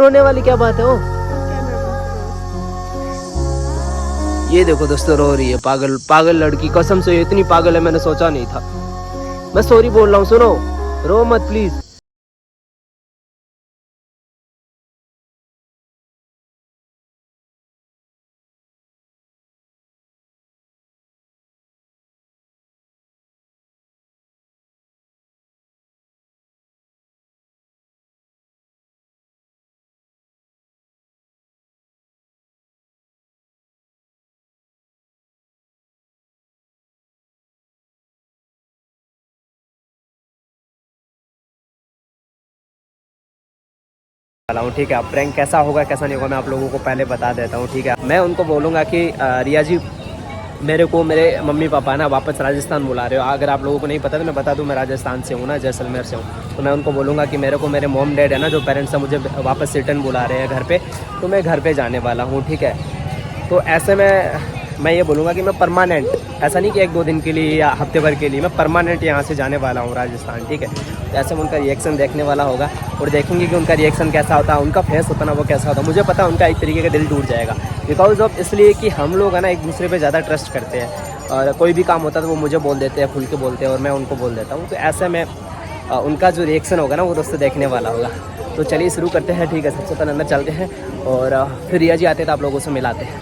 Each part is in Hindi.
रोने वाली क्या बात है? वो ये देखो दोस्तों, रो रही है। पागल पागल लड़की, कसम से इतनी पागल है मैंने सोचा नहीं था। मैं सॉरी बोल रहा हूँ, सुनो, रो मत प्लीज। ठीक है, अब प्रैंक कैसा होगा कैसा नहीं होगा मैं आप लोगों को पहले बता देता हूँ। ठीक है, मैं उनको बोलूँगा कि रिया जी, मेरे मम्मी पापा ना वापस राजस्थान बुला रहे हो। अगर आप लोगों को नहीं पता तो मैं बता दूं, मैं राजस्थान से हूँ ना, जैसलमेर से हूँ। तो मैं उनको बोलूँगा कि मेरे मॉम डैड है ना, जो पेरेंट्स हैं, मुझे वापस रिटर्न बुला रहे हैं घर पे, तो मैं घर पे जाने वाला हूँ। ठीक है, तो ऐसे में मैं ये बोलूँगा कि मैं परमानेंट, ऐसा नहीं कि 1-2 दिन के लिए या हफ्ते भर के लिए, मैं परमानेंट यहाँ से जाने वाला हूँ राजस्थान। ठीक है, तो ऐसे में उनका रिएक्शन देखने वाला होगा और देखेंगे कि उनका रिएक्शन कैसा होता है, उनका फेस होता ना वो कैसा होता है। मुझे पता है उनका एक तरीके का दिल टूट जाएगा, बिकॉज ऑफ इसलिए कि हम लोग है ना एक दूसरे पे ज़्यादा ट्रस्ट करते हैं, और कोई भी काम होता है तो वो मुझे बोल देते हैं, खुल के बोलते हैं, और मैं उनको बोल देता हूँ। तो ऐसे में उनका जो रिएक्शन होगा ना वो दोस्तों देखने वाला होगा। तो चलिए शुरू करते हैं। ठीक है, सबसे पहले अंदर चलते हैं और फिर रिया जी आते हैं तो आप लोगों से मिलाते हैं।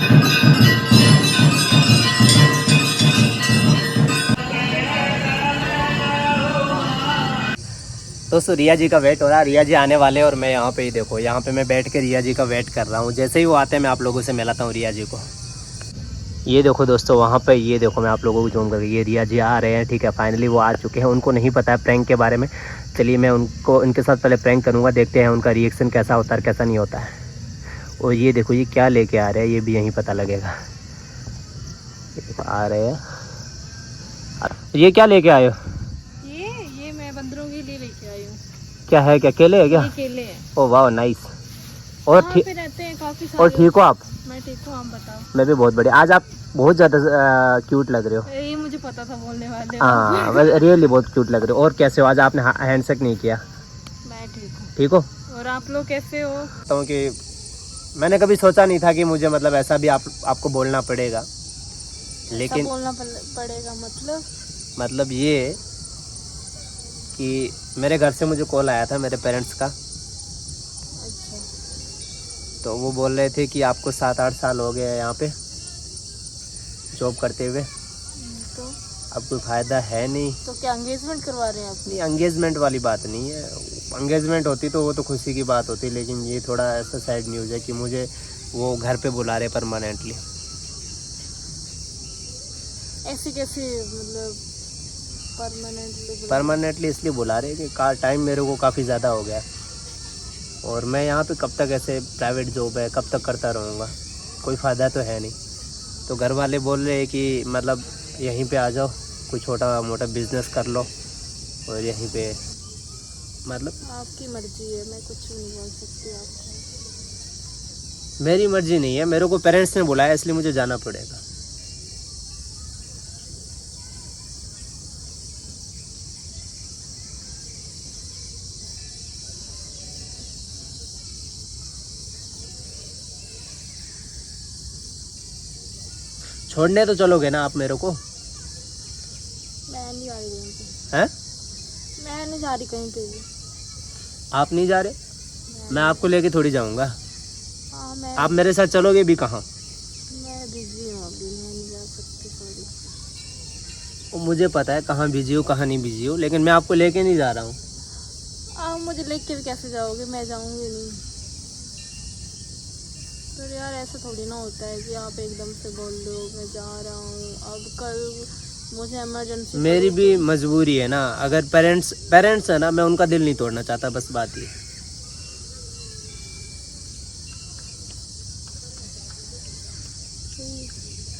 दोस्तों रिया जी का वेट हो रहा है, रिया जी आने वाले और मैं यहाँ पे ही देखो, यहाँ पे मैं बैठ के रिया जी का वेट कर रहा हूँ। जैसे ही वो आते हैं मैं आप लोगों से मिलाता हूँ रिया जी को। ये देखो दोस्तों, वहाँ पे ये देखो, मैं आप लोगों को जूम करके, ये रिया जी आ रहे हैं। ठीक है, फाइनली वो आ चुके हैं। उनको नहीं पता है प्रैंक के बारे में। चलिए मैं उनके साथ पहले प्रैंक करूँगा, देखते हैं उनका रिएक्शन कैसा होता है कैसा नहीं होता है। और ये देखो ये क्या लेके आ रहे हैं, ये भी यहीं पता लगेगा। आ रहे हैं, ये क्या लेके आए हो? ये मैं बंदरों के लिए लेके आई हूँ। क्या है, क्या केले है क्या? ये केले हैं। ओह वाह, नाइस। और पे रहते हैं काफी सारे। और ठीक हो आप? मैं ठीक हूँ, आप बताओ। मैं भी बहुत बढ़िया। आज आप बहुत ज़्यादा क्यूट लग रहे हो। ये मुझे पता था बोलने वाले हो। हाँ, रियली बहुत क्यूट लग रहे हो। और कैसे हो? आज आपने हैंडशेक नहीं किया। मैं ठीक हूँ। ठीक हो? और आप लोग कैसे हो? तो कि मैंने कभी सोचा नहीं था कि मुझे मतलब ऐसा भी आपको बोलना पड़ेगा, लेकिन बोलना पड़ेगा मतलब ये कि मेरे घर से मुझे कॉल आया था मेरे पेरेंट्स का। अच्छा। तो वो बोल रहे थे कि आपको 7-8 साल हो गए यहाँ पे जॉब करते हुए, तो अब कोई फ़ायदा है नहीं। तो क्या एंगेजमेंट करवा रहे हैं आप? नहीं, एंगेजमेंट वाली बात नहीं है। एंगेजमेंट होती तो वो तो खुशी की बात होती, लेकिन ये थोड़ा ऐसा सैड न्यूज़ है कि मुझे वो घर पे बुला रहे परमानेंटली। ऐसी कैसी मतलब परमानेंटली इसलिए बुला रहे कि टाइम मेरे को काफ़ी ज़्यादा हो गया, और मैं यहाँ पे कब तक ऐसे प्राइवेट जॉब है कब तक करता रहूँगा, कोई फ़ायदा तो है नहीं। तो घर वाले बोल रहे हैं कि मतलब यहीं पे आ जाओ, कोई छोटा मोटा बिजनेस कर लो, और यहीं पे मतलब आपकी मर्जी है, मैं कुछ नहीं बोल सकती आपको। मेरी मर्जी नहीं है, मेरे को पेरेंट्स ने बुलाया इसलिए मुझे जाना पड़ेगा। छोड़ने तो चलोगे ना आप मेरे को? मैं नहीं जा रही कहीं पे। हैं? मैं नहीं जा रही कहीं पे भी। आप नहीं जा रहे? मैं आपको लेके थोड़ी जाऊंगा। हाँ, आप मेरे साथ चलोगे भी कहाँ? मैं बिजी हूँ अभी, मैं नहीं जा सकती, सॉरी। मुझे पता है कहाँ बिजी हो कहाँ नहीं बिजी हो, लेकिन मैं आपको लेके नहीं जा रहा हूँ। आप मुझे लेके भी कैसे जाओगे? मैं जाऊंगी नहीं। तो यार ऐसा थोड़ी ना होता है कि आप एकदम से बोल दो मैं जा रहा हूँ। अब कल मुझे इमरजेंसी, मेरी भी मजबूरी है ना। अगर पेरेंट्स है ना, मैं उनका दिल नहीं तोड़ना चाहता, बस बात ये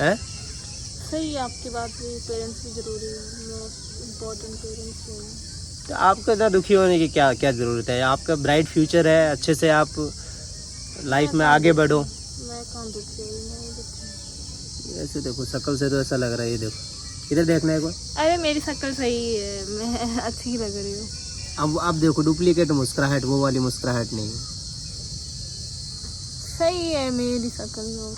है। सही है आपकी बात भी, पेरेंट्स भी जरूरी है, मोस्ट इम्पोर्टेंट पेरेंट्स हैं। तो आपको इतना दुखी होने की क्या क्या ज़रूरत है? आपका ब्राइट फ्यूचर है, अच्छे से आप लाइफ में आगे बढ़ो। मैं कहाँ दुखी हो रही हूँ? ऐसे देखो, शक्ल से तो ऐसा लग रहा है। ये देखो, इधर देखना है कोई। अरे मेरी शक्ल सही है, मैं अच्छी लग रही हूँ। अब देखो, डुप्लीकेट मुस्कुराहट, वो वाली मुस्कुराहट नहीं है। सही है मेरी शक्ल और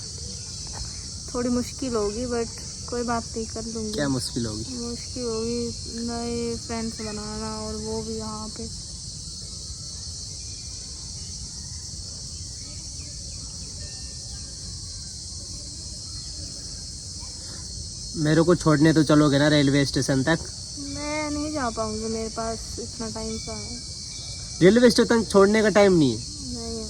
थोड़ी मुश्किल होगी बट कोई बात नहीं, कर लूँगी। क्या मुश्किल होगी? मुश्किल होगी नए फ्रेंड्स बनाना और वो भी यहाँ पे। मेरे को छोड़ने तो चलोगे ना रेलवे स्टेशन तक? मैं नहीं जा पाऊँगी, मेरे पास इतना टाइम का है। रेलवे स्टेशन छोड़ने का टाइम नहीं है? नहीं है।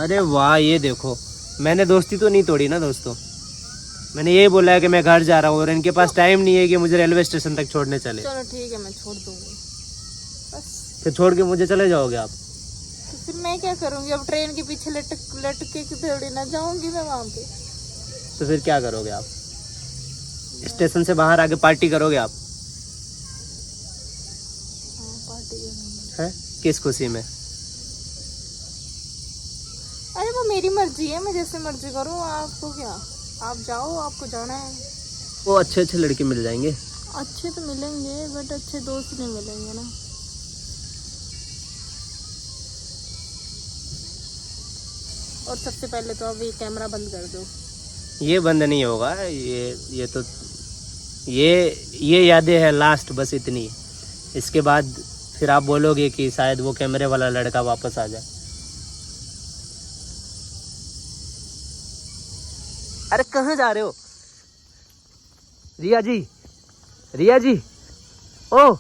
अरे वाह, ये देखो, मैंने दोस्ती तो नहीं तोड़ी ना दोस्तों। मैंने ये बोला है कि मैं घर जा रहा हूँ और इनके पास टाइम नहीं है कि मुझे रेलवे स्टेशन तक छोड़ने चले। चलो ठीक है, मैं छोड़ दूँगी बस। फिर छोड़ के मुझे चले जाओगे आप? तो फिर मैं क्या करूँगी? अब ट्रेन के पीछे लटक के थोड़ी ना जाऊँगी मैं वहाँ पे। तो फिर क्या करोगे आप? स्टेशन से बाहर आके पार्टी करोगे आप? हाँ पार्टी करूँगी। है किस खुशी में? अरे वो मेरी मर्जी है, मैं जैसे मर्जी करूँ, आपको क्या? आप जाओ, आपको जाना है। वो अच्छे अच्छे लड़के मिल जाएंगे। अच्छे तो मिलेंगे बट अच्छे दोस्त नहीं मिलेंगे ना। और सबसे पहले तो आप ये कैमरा बंद कर दो। ये बंद नहीं होगा, ये तो ये यादें हैं लास्ट, बस इतनी। इसके बाद फिर आप बोलोगे कि शायद वो कैमरे वाला लड़का वापस आ जाए। अरे कहाँ जा रहे हो? रिया जी, रिया जी, ओ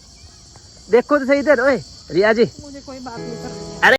देखो तो सही इधर। ओए रिया जी, मुझे कोई बात नहीं करनी। अरे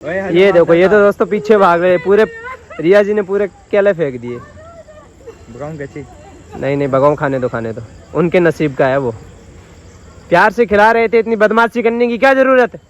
ये देखो, ये तो दोस्तों पीछे भाग रहे हैं पूरे। रिया जी ने पूरे केले फेंक दिए। भगाऊं कैसे? नहीं नहीं भगाओ, खाने दो, उनके नसीब का है वो। प्यार से खिला रहे थे, इतनी बदमाशी करने की क्या जरूरत है?